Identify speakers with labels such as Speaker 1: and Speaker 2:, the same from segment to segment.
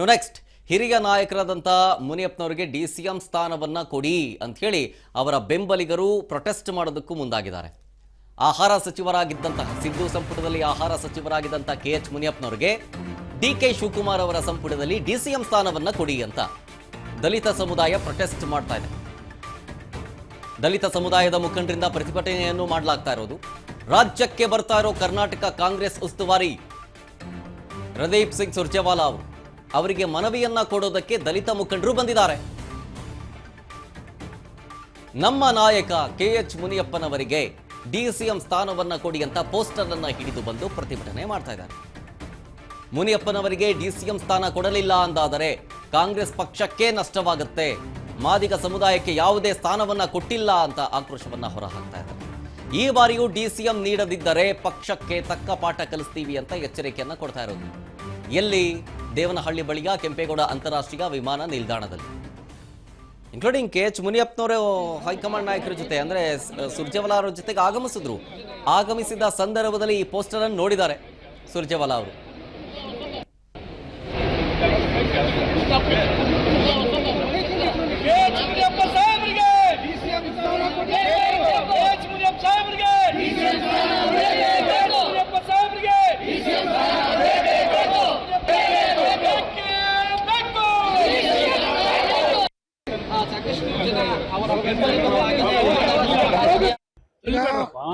Speaker 1: Next ಹಿರಿಯ ನಾಯಕರಾದಂಥ ಮುನಿಯಪ್ಪನವರಿಗೆ DCM ಸ್ಥಾನವನ್ನ ಕೊಡಿ ಅಂತ ಹೇಳಿ ಅವರ ಬೆಂಬಲಿಗರು ಪ್ರೊಟೆಸ್ಟ್ ಮಾಡೋದಕ್ಕೂ ಮುಂದಾಗಿದ್ದಾರೆ. ಆಹಾರ ಸಚಿವರಾಗಿದ್ದಂತಹ ಸಿದ್ದು ಸಂಪುಟದಲ್ಲಿ ಆಹಾರ ಸಚಿವರಾಗಿದ್ದಂಥ ಕೆಎಚ್ ಮುನಿಯಪ್ಪನವರಿಗೆ ಡಿಕೆ ಶಿವಕುಮಾರ್ ಅವರ ಸಂಪುಟದಲ್ಲಿ ಡಿಸಿಎಂ ಸ್ಥಾನವನ್ನ ಕೊಡಿ ಅಂತ ದಲಿತ ಸಮುದಾಯ ಪ್ರೊಟೆಸ್ಟ್ ಮಾಡ್ತಾ ಇದೆ. ದಲಿತ ಸಮುದಾಯದ ಮುಖಂಡರಿಂದ ಪ್ರತಿಭಟನೆಯನ್ನು ಮಾಡಲಾಗ್ತಾ ಇರೋದು. ರಾಜ್ಯಕ್ಕೆ ಬರ್ತಾ ಇರೋ ಕರ್ನಾಟಕ ಕಾಂಗ್ರೆಸ್ ಉಸ್ತುವಾರಿ ರಣದೀಪ್ ಸಿಂಗ್ ಸುರ್ಜೇವಾಲಾ ಅವರಿಗೆ ಮನವಿಯನ್ನ ಕೊಡೋದಕ್ಕೆ ದಲಿತ ಮುಖಂಡರು ಬಂದಿದ್ದಾರೆ. ನಮ್ಮ ನಾಯಕ ಕೆಎಚ್ ಮುನಿಯಪ್ಪನವರಿಗೆ ಡಿಸಿಎಂ ಸ್ಥಾನವನ್ನ ಕೊಡಿ ಅಂತ ಪೋಸ್ಟರ್ ಅನ್ನ ಹಿಡಿದು ಬಂದು ಪ್ರತಿಭಟನೆ ಮಾಡ್ತಾ ಇದ್ದಾರೆ. ಮುನಿಯಪ್ಪನವರಿಗೆ ಡಿಸಿಎಂ ಸ್ಥಾನ ಕೊಡಲಿಲ್ಲ ಅಂತಾದರೆ ಕಾಂಗ್ರೆಸ್ ಪಕ್ಷಕ್ಕೆ ನಷ್ಟವಾಗುತ್ತೆ, ಮಾದಿಗ ಸಮುದಾಯಕ್ಕೆ ಯಾವುದೇ ಸ್ಥಾನವನ್ನ ಕೊಟ್ಟಿಲ್ಲ ಅಂತ ಆಕ್ರೋಶವನ್ನ ಹೊರಹಾಕ್ತಾ ಇದ್ದಾರೆ. ಈ ಬಾರಿಯೂ ಡಿಸಿಎಂ ನೀಡದಿದ್ದರೆ ಪಕ್ಷಕ್ಕೆ ತಕ್ಕ ಪಾಠ ಕಲಿಸ್ತೀವಿ ಅಂತ ಎಚ್ಚರಿಕೆಯನ್ನ ಕೊಡ್ತಾ ಇರೋದು. ಎಲ್ಲಿ? ದೇವನಹಳ್ಳಿ ಬಳಿಯ ಕೆಂಪೇಗೌಡ ಅಂತಾರಾಷ್ಟ್ರೀಯ ವಿಮಾನ ನಿಲ್ದಾಣದಲ್ಲಿ. ಇನ್ಕ್ಲೂಡಿಂಗ್ ಕೆಎಚ್ ಮುನಿಯಪ್ಪನವರು ಹೈಕಮಾಂಡ್ ನಾಯಕರ ಜೊತೆ ಅಂದ್ರೆ ಸುರ್ಜೇವಾಲಾ ಅವರ ಜೊತೆಗೆ ಆಗಮಿಸಿದ್ರು. ಆಗಮಿಸಿದ ಸಂದರ್ಭದಲ್ಲಿ ಈ ಪೋಸ್ಟರ್ ಅನ್ನು ನೋಡಿದ್ದಾರೆ ಸುರ್ಜೇವಾಲಾ ಅವರು.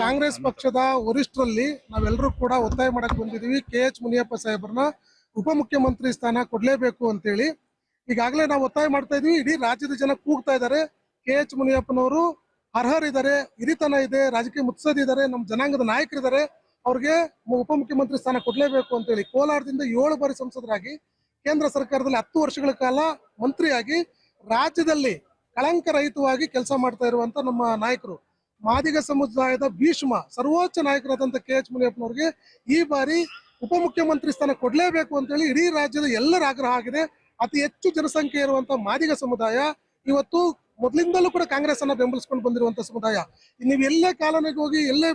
Speaker 2: ಕಾಂಗ್ರೆಸ್ ಪಕ್ಷದ ವರಿಷ್ಠರಲ್ಲಿ ನಾವೆಲ್ಲರೂ ಕೂಡ ಒತ್ತಾಯ ಮಾಡಕ್ ಬಂದಿದ್ದೀವಿ. ಕೆಎಚ್ ಮುನಿಯಪ್ಪ ಸಾಹೇಬ್ರನ್ನ ಉಪಮುಖ್ಯಮಂತ್ರಿ ಸ್ಥಾನ ಕೊಡ್ಲೇಬೇಕು ಅಂತೇಳಿ ಈಗಾಗಲೇ ನಾವು ಒತ್ತಾಯ ಮಾಡ್ತಾ ಇದೀವಿ. ಇಡೀ ರಾಜ್ಯದ ಜನ ಕೂಗ್ತಾ ಇದ್ದಾರೆ. ಕೆಎಚ್ ಮುನಿಯಪ್ಪನವರು ಅರ್ಹರಿದ್ದಾರೆ, ಹಿರಿತನ ಇದೆ, ರಾಜಕೀಯ ಮುತ್ಸದಿದ್ದಾರೆ, ನಮ್ಮ ಜನಾಂಗದ ನಾಯಕರಿದ್ದಾರೆ, ಅವ್ರಿಗೆ ಉಪಮುಖ್ಯಮಂತ್ರಿ ಸ್ಥಾನ ಕೊಡ್ಲೇಬೇಕು ಅಂತೇಳಿ ಕೋಲಾರದಿಂದ 7 ಬಾರಿ ಸಂಸದರಾಗಿ ಕೇಂದ್ರ ಸರ್ಕಾರದಲ್ಲಿ 10 ವರ್ಷಗಳ ಕಾಲ ಮಂತ್ರಿಯಾಗಿ ರಾಜ್ಯದಲ್ಲಿ ಕಳಂಕರಹಿತವಾಗಿ ಕೆಲಸ ಮಾಡ್ತಾ ಇರುವಂತ ನಮ್ಮ ನಾಯಕರು, ಮಾದಿಗ ಸಮುದಾಯದ ಭೀಷ್ಮ ಸರ್ವೋಚ್ಚ ನಾಯಕರಾದಂಥ ಕೆಎಚ್ ಮುನಿಯಪ್ಪನವ್ರಿಗೆ ಈ ಬಾರಿ ಉಪಮುಖ್ಯಮಂತ್ರಿ ಸ್ಥಾನ ಕೊಡ್ಲೇಬೇಕು ಅಂತೇಳಿ ಇಡೀ ರಾಜ್ಯದ ಎಲ್ಲರ ಆಗ್ರಹ ಆಗಿದೆ. ಅತಿ ಹೆಚ್ಚು ಜನಸಂಖ್ಯೆ ಇರುವಂತ ಮಾದಿಗ ಸಮುದಾಯ ಇವತ್ತು ಮೊದಲಿಂದಲೂ ಕೂಡ ಕಾಂಗ್ರೆಸ್ ಅನ್ನ ಬೆಂಬಲಿಸ್ಕೊಂಡು ಬಂದಿರುವಂತ ಸಮುದಾಯ. ನೀವು ಎಲ್ಲೇ ಕಾಲೋನಿಗೆ ಹೋಗಿ ಎಲ್ಲೇ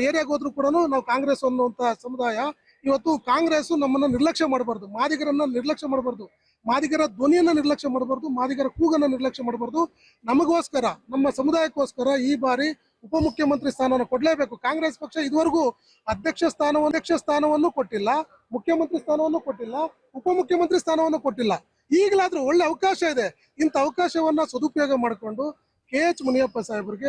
Speaker 2: ಏರಿಯಾಗೆ ಹೋದ್ರು ಕೂಡ ನಾವು ಕಾಂಗ್ರೆಸ್ ಅನ್ನುವಂತ ಸಮುದಾಯ. ಇವತ್ತು ಕಾಂಗ್ರೆಸ್ ನಮ್ಮನ್ನ ನಿರ್ಲಕ್ಷ್ಯ ಮಾಡಬಾರ್ದು, ಮಾದಿಗರನ್ನ ನಿರ್ಲಕ್ಷ್ಯ ಮಾಡಬಾರ್ದು, ಮಾದಿಗರ ಧ್ವನಿಯನ್ನ ನಿರ್ಲಕ್ಷ್ಯ ಮಾಡಬಾರ್ದು, ಮಾದಿಗರ ಕೂಗನ್ನ ನಿರ್ಲಕ್ಷ್ಯ ಮಾಡಬಾರ್ದು. ನಮಗೋಸ್ಕರ, ನಮ್ಮ ಸಮುದಾಯಕ್ಕೋಸ್ಕರ ಈ ಬಾರಿ ಉಪಮುಖ್ಯಮಂತ್ರಿ ಸ್ಥಾನವನ್ನು ಕೊಡ್ಲೇಬೇಕು. ಕಾಂಗ್ರೆಸ್ ಪಕ್ಷ ಇದುವರೆಗೂ ಅಧ್ಯಕ್ಷ ಸ್ಥಾನವನ್ನು ಕೊಟ್ಟಿಲ್ಲ, ಮುಖ್ಯಮಂತ್ರಿ ಸ್ಥಾನವನ್ನು ಕೊಟ್ಟಿಲ್ಲ, ಉಪಮುಖ್ಯಮಂತ್ರಿ ಸ್ಥಾನವನ್ನು ಕೊಟ್ಟಿಲ್ಲ. ಈಗಲಾದ್ರೂ ಒಳ್ಳೆ ಅವಕಾಶ ಇದೆ. ಇಂಥ ಅವಕಾಶವನ್ನ ಸದುಪಯೋಗ ಮಾಡಿಕೊಂಡು ಕೆಎಚ್ ಮುನಿಯಪ್ಪ ಸಾಹೇಬರಿಗೆ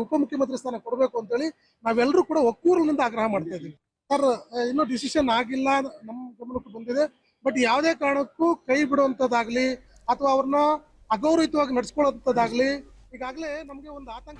Speaker 2: ಉಪಮುಖ್ಯಮಂತ್ರಿ ಸ್ಥಾನ ಕೊಡಬೇಕು ಅಂತೇಳಿ ನಾವೆಲ್ಲರೂ ಕೂಡ ಒಕ್ಕೂರಿನಿಂದ ಆಗ್ರಹ ಮಾಡ್ತಾ ಇದ್ದೀವಿ. ಸರ್, ಇನ್ನೂ ಡಿಸಿಷನ್ ಆಗಿಲ್ಲ, ನಮ್ಮ ಗಮನಕ್ಕೂ ಬಂದಿದೆ. ಬಟ್ ಯಾವುದೇ ಕಾರಣಕ್ಕೂ ಕೈ ಬಿಡುವಂಥದ್ದಾಗ್ಲಿ ಅಥವಾ ಅವ್ರನ್ನ ಅಗೌರವಿತವಾಗಿ ನಡ್ಸ್ಕೊಳ್ಳೋಂಥದ್ದಾಗ್ಲಿ ಈಗಾಗಲೇ ನಮಗೆ ಒಂದು ಆತಂಕ.